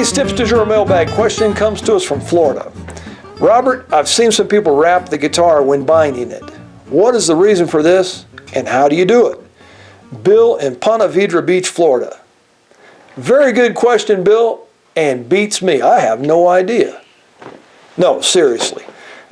Today's Tips du Jour mailbag question comes to us from Florida. Robert, I've seen some people wrap the guitar when binding it. What is the reason for this, and how do you do it? Bill in Ponte Vedra Beach, Florida. Very good question, Bill, and beats me. I have no idea. No, seriously.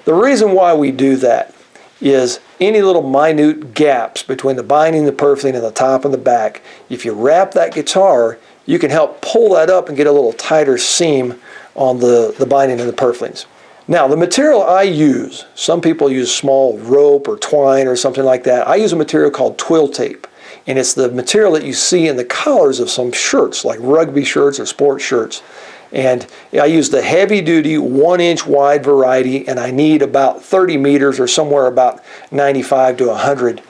The reason why we do that is any little minute gaps between the binding, the purfling, and the top and the back. If you wrap that guitar, you can help pull that up and get a little tighter seam on the binding and the purflings. Now, the material I use, some people use small rope or twine or something like that. I use a material called twill tape, and it's the material that you see in the collars of some shirts, like rugby shirts or sports shirts. And I use the heavy-duty 1-inch wide variety, and I need about 30 meters or somewhere about 95 to 100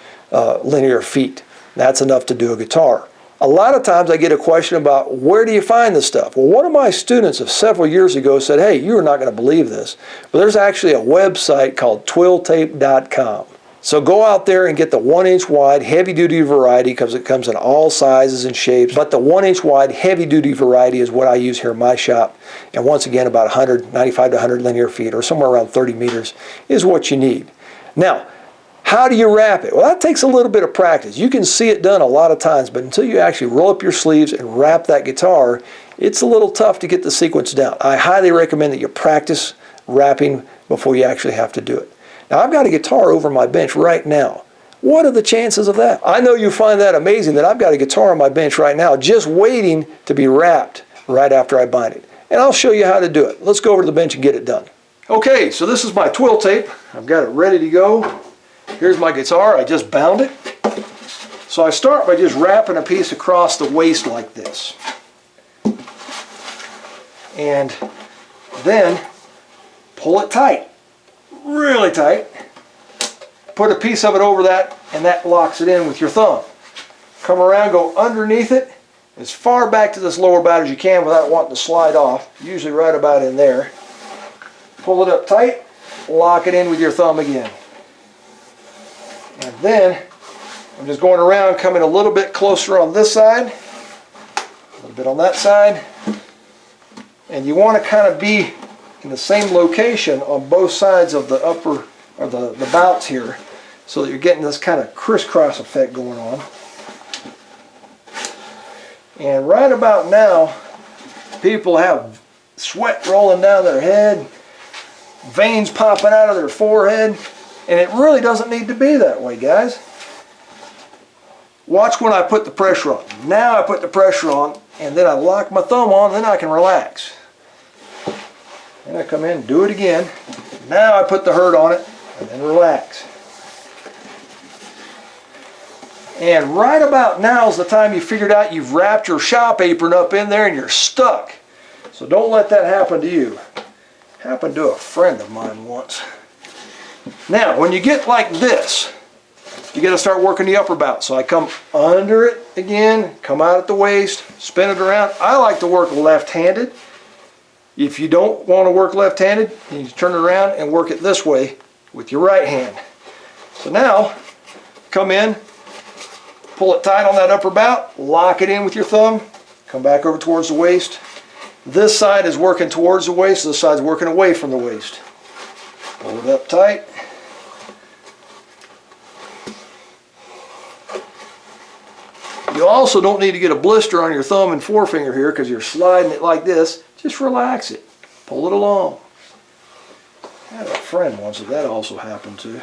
linear feet. That's enough to do a guitar. A lot of times I get a question about where do you find this stuff? Well, one of my students of several years ago said, hey, you're not going to believe this, but there's actually a website called twilltape.com. So go out there and get the 1-inch wide heavy-duty variety, because it comes in all sizes and shapes. But the 1-inch wide heavy-duty variety is what I use here in my shop. And once again, about 95 to 100 linear feet, or somewhere around 30 meters, is what you need. Now, how do you wrap it? Well, that takes a little bit of practice. You can see it done a lot of times, but until you actually roll up your sleeves and wrap that guitar, it's a little tough to get the sequence down. I highly recommend that you practice wrapping before you actually have to do it. Now, I've got a guitar over my bench right now. What are the chances of that? I know you find that amazing that I've got a guitar on my bench right now just waiting to be wrapped right after I bind it. And I'll show you how to do it. Let's go over to the bench and get it done. Okay, so this is my twill tape. I've got it ready to go. Here's my guitar. I just bound it. So I start by just wrapping a piece across the waist like this. And then pull it tight. Really tight. Put a piece of it over that, and that locks it in with your thumb. Come around, go underneath it as far back to this lower bout as you can without wanting to slide off, usually right about in there. Pull it up tight, lock it in with your thumb again. And then I'm just going around, coming a little bit closer on this side, a little bit on that side, and you want to kind of be in the same location on both sides of the upper, or the bouts here, so that you're getting this kind of crisscross effect going on. And right about now, people have sweat rolling down their head, veins popping out of their forehead, and it really doesn't need to be that way, guys. Watch when I put the pressure on. Now I put the pressure on, and then I lock my thumb on, then I can relax. And I come in and do it again. Now I put the hurt on it and then relax. And right about now is the time you figured out you've wrapped your shop apron up in there and you're stuck. So don't let that happen to you. Happened to a friend of mine once. Now when you get like this, you got to start working the upper bout. So I come under it again, come out at the waist, spin it around. I like to work left-handed. If you don't want to work left-handed, you turn it around and work it this way with your right hand. So now, come in, pull it tight on that upper bout, lock it in with your thumb, come back over towards the waist. This side is working towards the waist, this side's working away from the waist. Pull it up tight. You also don't need to get a blister on your thumb and forefinger here because you're sliding it like this. Just relax it. Pull it along. I had a friend once that also happened to.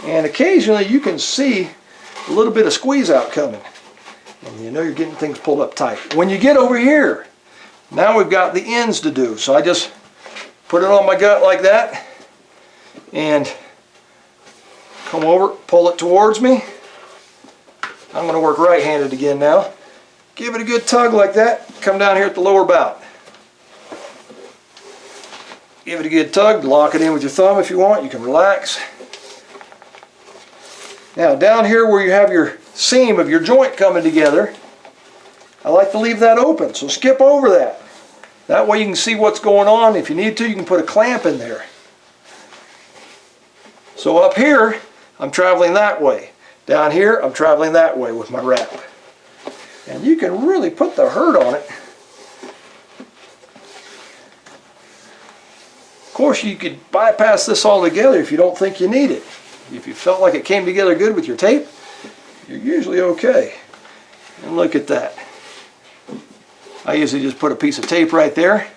And occasionally you can see a little bit of squeeze out coming. And you know you're getting things pulled up tight. When you get over here, now we've got the ends to do. So I just put it on my gut like that. And come over, pull it towards me. I'm going to work right-handed again now. Give it a good tug like that. Come down here at the lower bout. Give it a good tug. Lock it in with your thumb if you want. You can relax. Now down here where you have your seam of your joint coming together, I like to leave that open. So skip over that. That way you can see what's going on. If you need to, you can put a clamp in there. So up here, I'm traveling that way. Down here, I'm traveling that way with my wrap. And you can really put the hurt on it. Of course, you could bypass this altogether if you don't think you need it. If you felt like it came together good with your tape, you're usually okay. And look at that. I usually just put a piece of tape right there,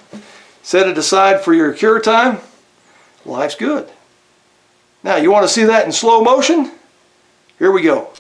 set it aside for your cure time. Life's good. Now, you want to see that in slow motion? Here we go.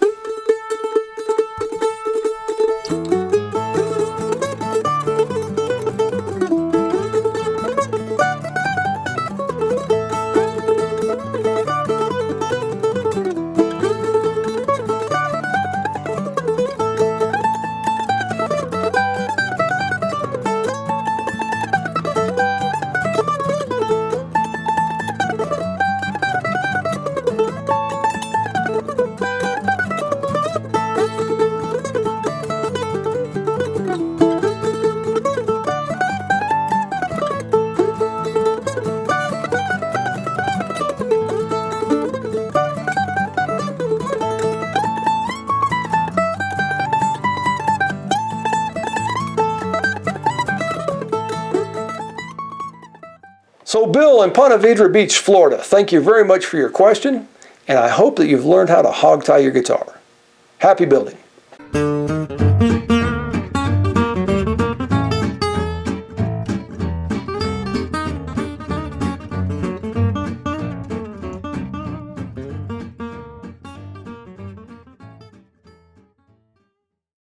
So Bill in Ponte Vedra Beach, Florida, thank you very much for your question, and I hope that you've learned how to hog tie your guitar. Happy building.